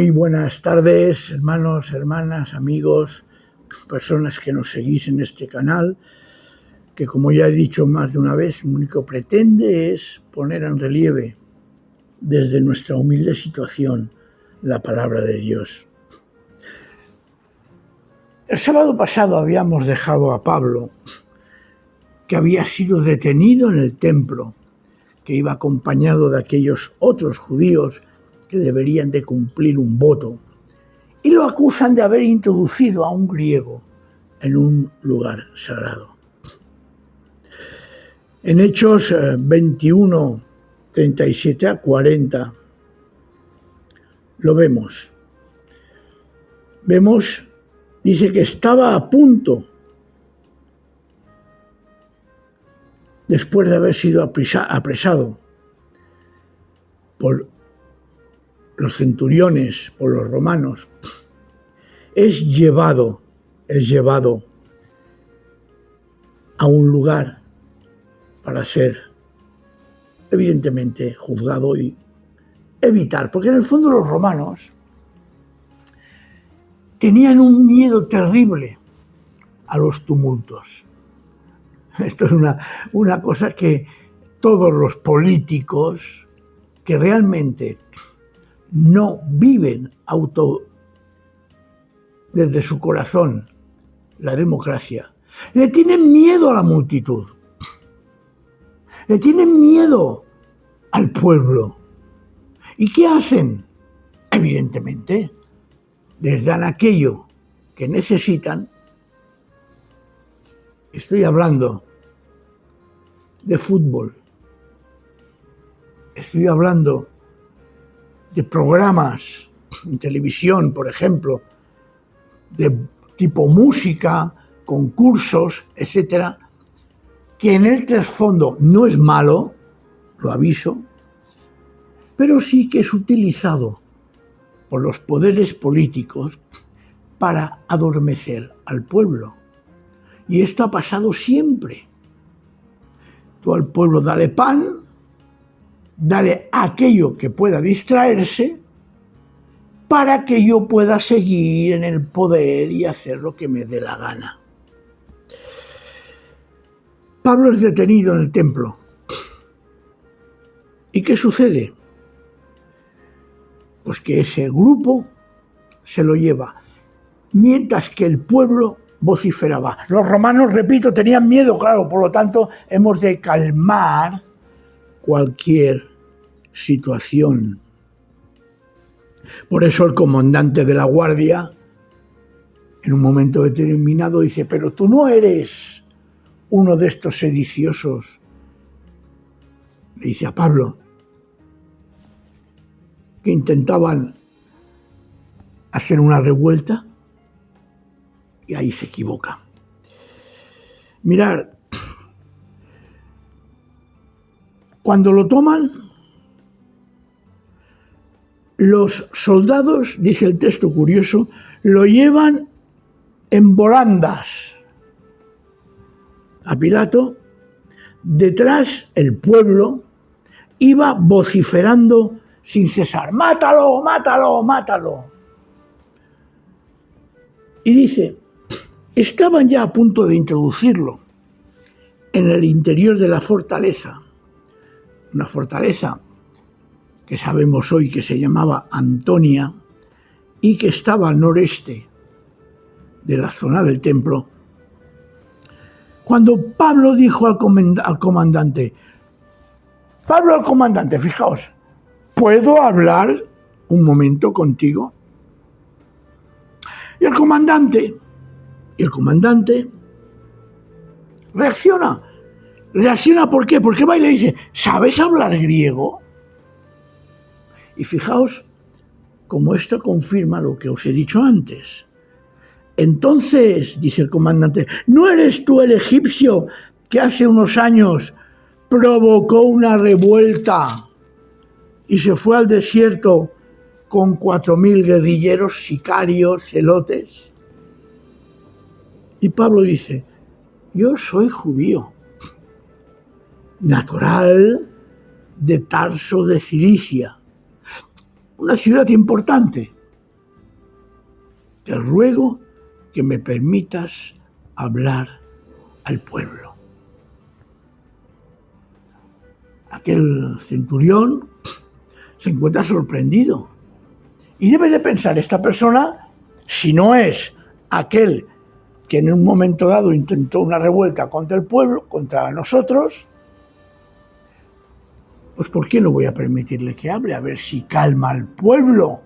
Muy buenas tardes, hermanos, hermanas, amigos, personas que nos seguís en este canal, que como ya he dicho más de una vez, lo único que pretende es poner en relieve desde nuestra humilde situación la palabra de Dios. El sábado pasado habíamos dejado a Pablo, que había sido detenido en el templo, que iba acompañado de aquellos otros judíos que deberían de cumplir un voto, y lo acusan de haber introducido a un griego en un lugar sagrado. En Hechos 21, 37 a 40 lo vemos. Dice que estaba a punto, después de haber sido apresado por los centuriones, por los romanos, es llevado a un lugar para ser evidentemente juzgado y evitar, porque en el fondo los romanos tenían un miedo terrible a los tumultos. Esto es una cosa que todos los políticos que realmente no viven desde su corazón la democracia, le tienen miedo a la multitud, le tienen miedo al pueblo. ¿Y qué hacen? Evidentemente, les dan aquello que necesitan. Estoy hablando de fútbol, estoy hablando de programas en televisión, por ejemplo, de tipo música, concursos, etcétera, que en el trasfondo no es malo, lo aviso, pero sí que es utilizado por los poderes políticos para adormecer al pueblo. Y esto ha pasado siempre. Tú al pueblo dale pan, dale aquello que pueda distraerse para que yo pueda seguir en el poder y hacer lo que me dé la gana. Pablo es detenido en el templo. ¿Y qué sucede? Pues que ese grupo se lo lleva, mientras que el pueblo vociferaba. Los romanos, repito, tenían miedo, claro, por lo tanto hemos de calmar cualquier situación. Por eso el comandante de la guardia, en un momento determinado, dice: pero tú no eres uno de estos sediciosos. Le dice a Pablo, que intentaban hacer una revuelta, y ahí se equivoca. Mirad, cuando lo toman, los soldados, dice el texto curioso, lo llevan en volandas a Pilato. Detrás el pueblo iba vociferando sin cesar: ¡mátalo, mátalo, mátalo! Y dice, estaban ya a punto de introducirlo en el interior de la fortaleza, una fortaleza que sabemos hoy que se llamaba Antonia y que estaba al noreste de la zona del templo, cuando Pablo dijo al comandante, fijaos, ¿puedo hablar un momento contigo? Y el comandante reacciona. ¿Por qué? Porque va y le dice, ¿sabes hablar griego? Y fijaos cómo esto confirma lo que os he dicho antes. Entonces, dice el comandante, ¿no eres tú el egipcio que hace unos años provocó una revuelta y se fue al desierto con 4.000 guerrilleros, sicarios, celotes? Y Pablo dice, yo soy judío, natural de Tarso de Cilicia, una ciudad importante te ruego que me permitas hablar al pueblo. Aquel centurión se encuentra sorprendido y debe de pensar, esta persona, si no es aquel que en un momento dado intentó una revuelta contra el pueblo, contra nosotros, pues ¿por qué no voy a permitirle que hable? A ver si calma al pueblo.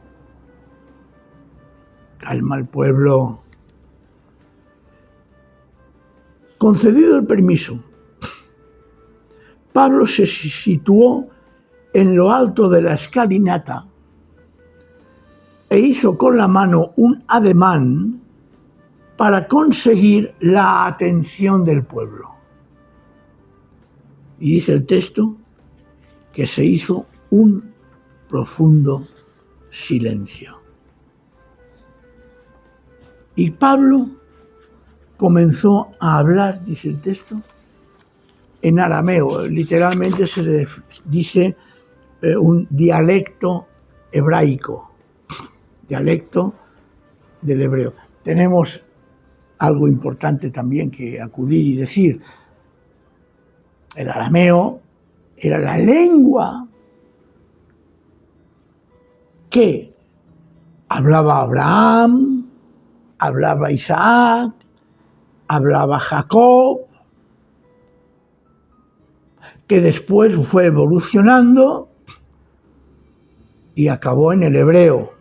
Calma al pueblo. Concedido el permiso, Pablo se situó en lo alto de la escalinata e hizo con la mano un ademán para conseguir la atención del pueblo. Y dice el texto que se hizo un profundo silencio. Y Pablo comenzó a hablar, dice el texto, en arameo. Literalmente se dice un dialecto hebraico, dialecto del hebreo. Tenemos algo importante también que acudir y decir. El arameo era la lengua que hablaba Abraham, hablaba Isaac, hablaba Jacob, que después fue evolucionando y acabó en el hebreo.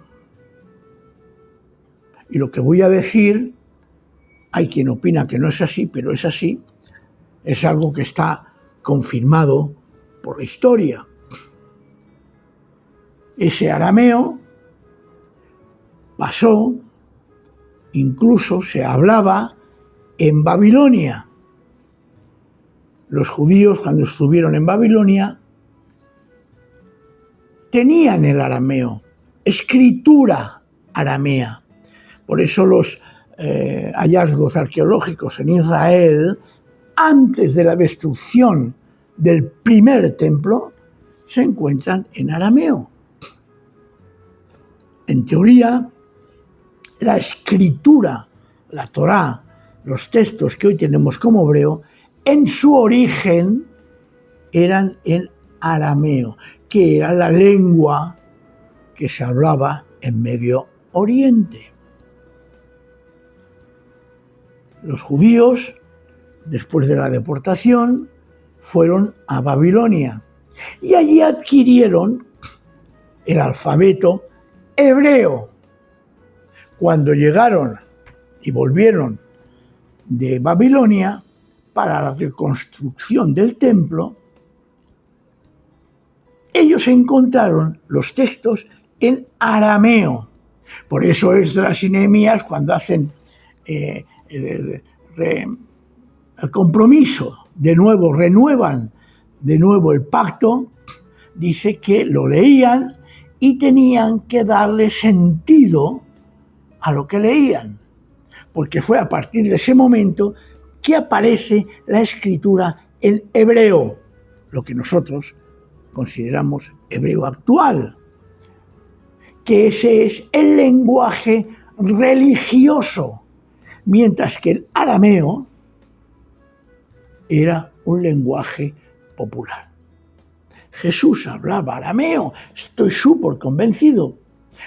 Y lo que voy a decir, hay quien opina que no es así, pero es así, es algo que está confirmado por la historia. Ese arameo pasó, incluso se hablaba en Babilonia. Los judíos, cuando estuvieron en Babilonia, tenían el arameo, escritura aramea. Por eso los hallazgos arqueológicos en Israel, antes de la destrucción del primer templo, se encuentran en arameo. En teoría, la escritura, la Torá, los textos que hoy tenemos como hebreo, en su origen eran en arameo, que era la lengua que se hablaba en Medio Oriente. Los judíos, después de la deportación, fueron a Babilonia y allí adquirieron el alfabeto hebreo. Cuando llegaron y volvieron de Babilonia para la reconstrucción del templo, ellos encontraron los textos en arameo. Por eso Esdras y Nehemías, cuando hacen el compromiso, de nuevo, renuevan de nuevo el pacto, dice que lo leían y tenían que darle sentido a lo que leían, porque fue a partir de ese momento que aparece la escritura en hebreo, lo que nosotros consideramos hebreo actual, que ese es el lenguaje religioso, mientras que el arameo era un lenguaje popular. Jesús hablaba arameo, estoy súper convencido,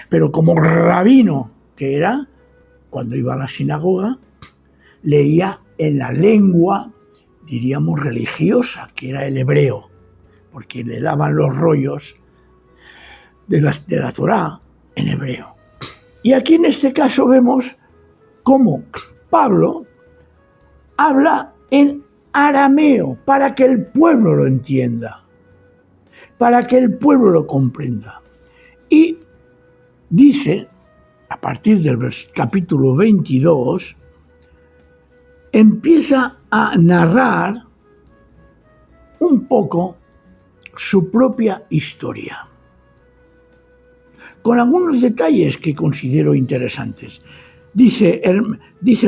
pero como rabino que era, cuando iba a la sinagoga, leía en la lengua, diríamos, religiosa, que era el hebreo, porque le daban los rollos de la Torá en hebreo. Y aquí en este caso vemos cómo Pablo habla en arameo para que el pueblo lo entienda, para que el pueblo lo comprenda. Y dice, a partir del capítulo 22, empieza a narrar un poco su propia historia, con algunos detalles que considero interesantes. Dice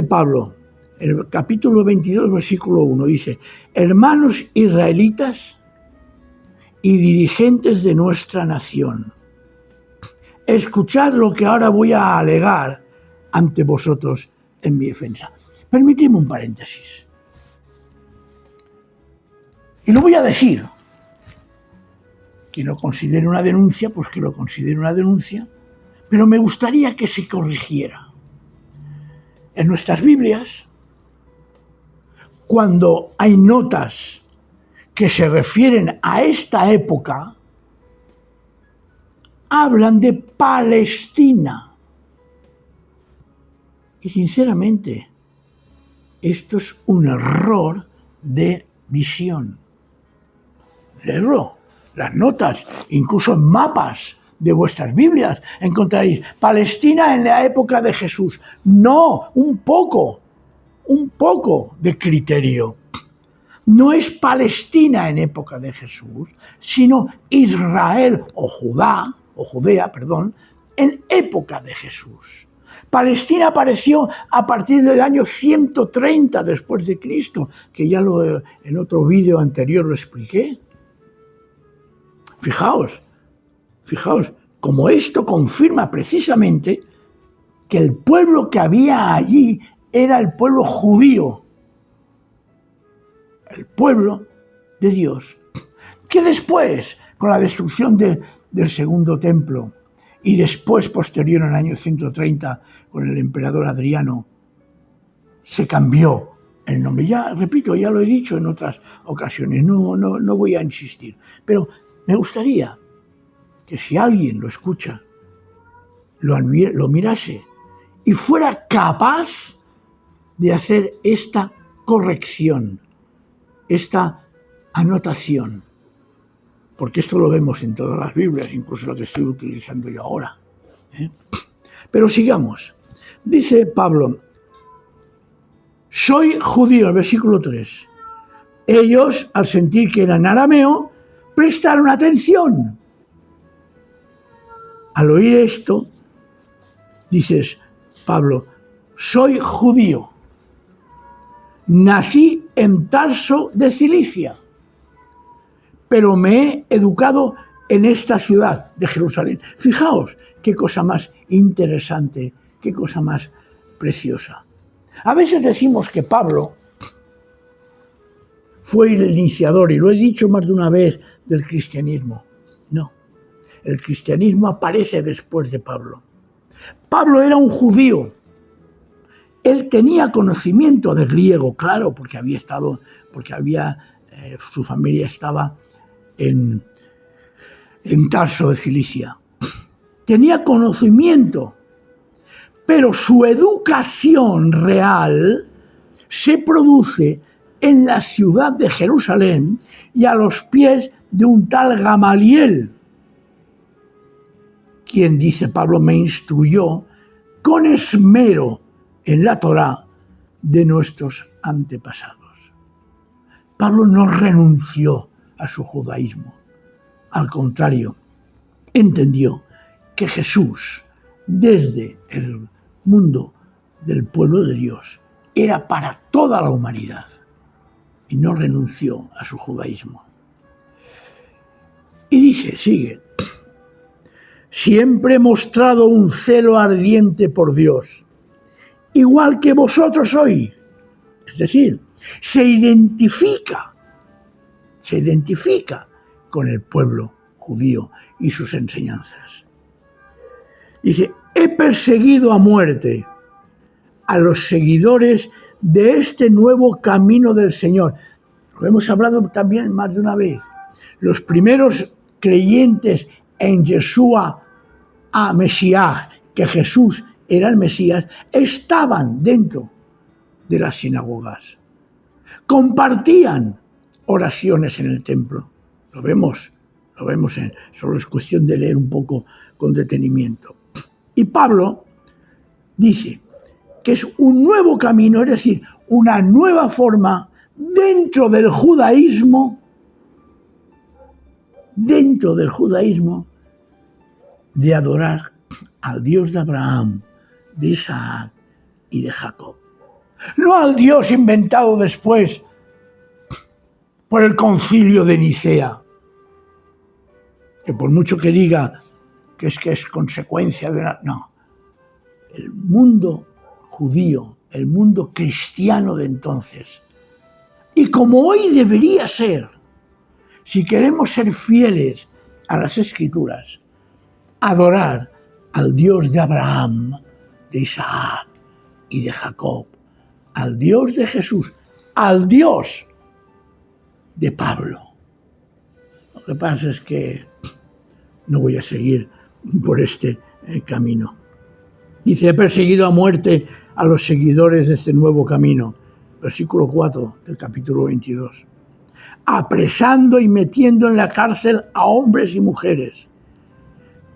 Pablo, el capítulo 22, versículo 1, dice: hermanos israelitas y dirigentes de nuestra nación, escuchad lo que ahora voy a alegar ante vosotros en mi defensa. Permitidme un paréntesis. Y lo voy a decir. Quien lo considere una denuncia, pues que lo considere una denuncia, pero me gustaría que se corrigiera. En nuestras Biblias, cuando hay notas que se refieren a esta época, hablan de Palestina. Y sinceramente, esto es un error de visión. Leerlo. Las notas, incluso en mapas de vuestras Biblias, encontraréis Palestina en la época de Jesús. No, un poco de criterio. No es Palestina en época de Jesús, sino Israel o Judea, en época de Jesús. Palestina apareció a partir del año 130 después de Cristo, que ya en otro vídeo anterior lo expliqué. Fijaos, como esto confirma precisamente que el pueblo que había allí era el pueblo judío, el pueblo de Dios, que después, con la destrucción del segundo templo y después, posterior en el año 130, con el emperador Adriano, se cambió el nombre. Ya, repito, ya lo he dicho en otras ocasiones, no voy a insistir, pero me gustaría que si alguien lo escucha, lo mirase y fuera capaz de hacer esta corrección, esta anotación, porque esto lo vemos en todas las Biblias, incluso lo que estoy utilizando yo ahora. Pero sigamos. Dice Pablo, soy judío, el versículo 3. Ellos, al sentir que eran arameo, prestaron atención. Al oír esto, dices, Pablo, soy judío, nací en Tarso de Cilicia, pero me he educado en esta ciudad de Jerusalén. Fijaos qué cosa más interesante, qué cosa más preciosa. A veces decimos que Pablo fue el iniciador, y lo he dicho más de una vez, del cristianismo. No, el cristianismo aparece después de Pablo. Pablo era un judío. Él tenía conocimiento de griego, claro, porque su familia estaba en Tarso de Cilicia. Tenía conocimiento, pero su educación real se produce en la ciudad de Jerusalén y a los pies de un tal Gamaliel, quien, dice Pablo, me instruyó con esmero en la Torá de nuestros antepasados. Pablo no renunció a su judaísmo. Al contrario, entendió que Jesús, desde el mundo del pueblo de Dios, era para toda la humanidad y no renunció a su judaísmo. Y dice, sigue, siempre he mostrado un celo ardiente por Dios, igual que vosotros hoy. Es decir, se identifica con el pueblo judío y sus enseñanzas. Dice, he perseguido a muerte a los seguidores de este nuevo camino del Señor. Lo hemos hablado también más de una vez. Los primeros creyentes en Yeshua a Mesías, que Jesús era el Mesías, estaban dentro de las sinagogas. Compartían oraciones en el templo. Lo vemos solo es cuestión de leer un poco con detenimiento. Y Pablo dice que es un nuevo camino, es decir, una nueva forma dentro del judaísmo de adorar al Dios de Abraham, de Isaac y de Jacob. No al Dios inventado después por el concilio de Nicea, que por mucho que diga que es consecuencia de no. el mundo judío, el mundo cristiano de entonces, y como hoy debería ser, si queremos ser fieles a las Escrituras, adorar al Dios de Abraham, de Isaac y de Jacob, al Dios de Jesús, al Dios de Pablo. Lo que pasa es que no voy a seguir por este camino. Dice, he perseguido a muerte a los seguidores de este nuevo camino. Versículo 4 del capítulo 22. Apresando y metiendo en la cárcel a hombres y mujeres.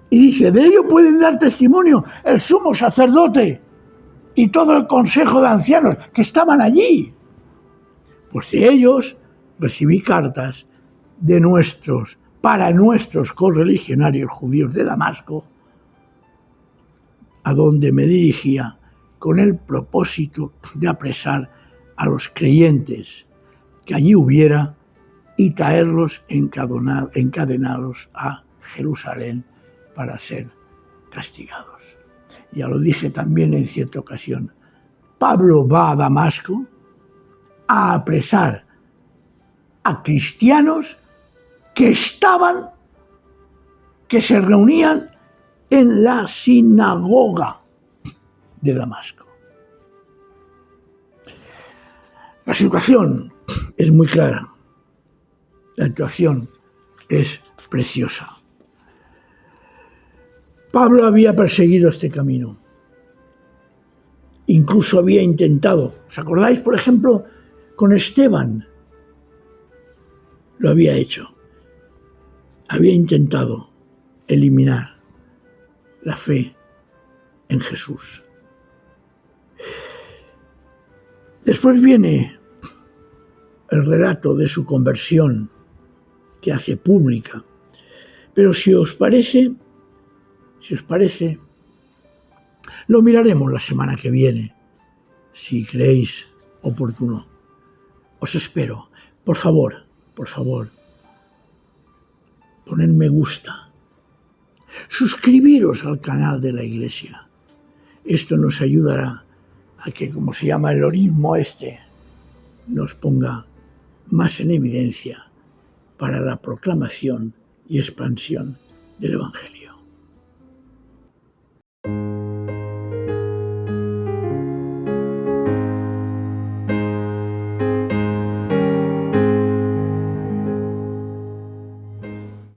Y dice, de ello pueden dar testimonio el sumo sacerdote y todo el consejo de ancianos que estaban allí. Pues de ellos recibí cartas para nuestros correligionarios judíos de Damasco, a donde me dirigía con el propósito de apresar a los creyentes que allí hubiera y traerlos encadenados a Jerusalén para ser castigados. Ya lo dije también en cierta ocasión. Pablo va a Damasco a apresar a cristianos que se reunían en la sinagoga de Damasco. La situación es muy clara. La actuación es preciosa. Pablo había perseguido este camino. Incluso había intentado, ¿os acordáis, por ejemplo, con Esteban? Lo había hecho. Había intentado eliminar la fe en Jesús. Después viene el relato de su conversión que hace pública. Pero si os parece, lo miraremos la semana que viene, si creéis oportuno. Os espero. Por favor, poned me gusta. Suscribiros al canal de la Iglesia. Esto nos ayudará a que, como se llama el algoritmo nos ponga más en evidencia para la proclamación y expansión del Evangelio.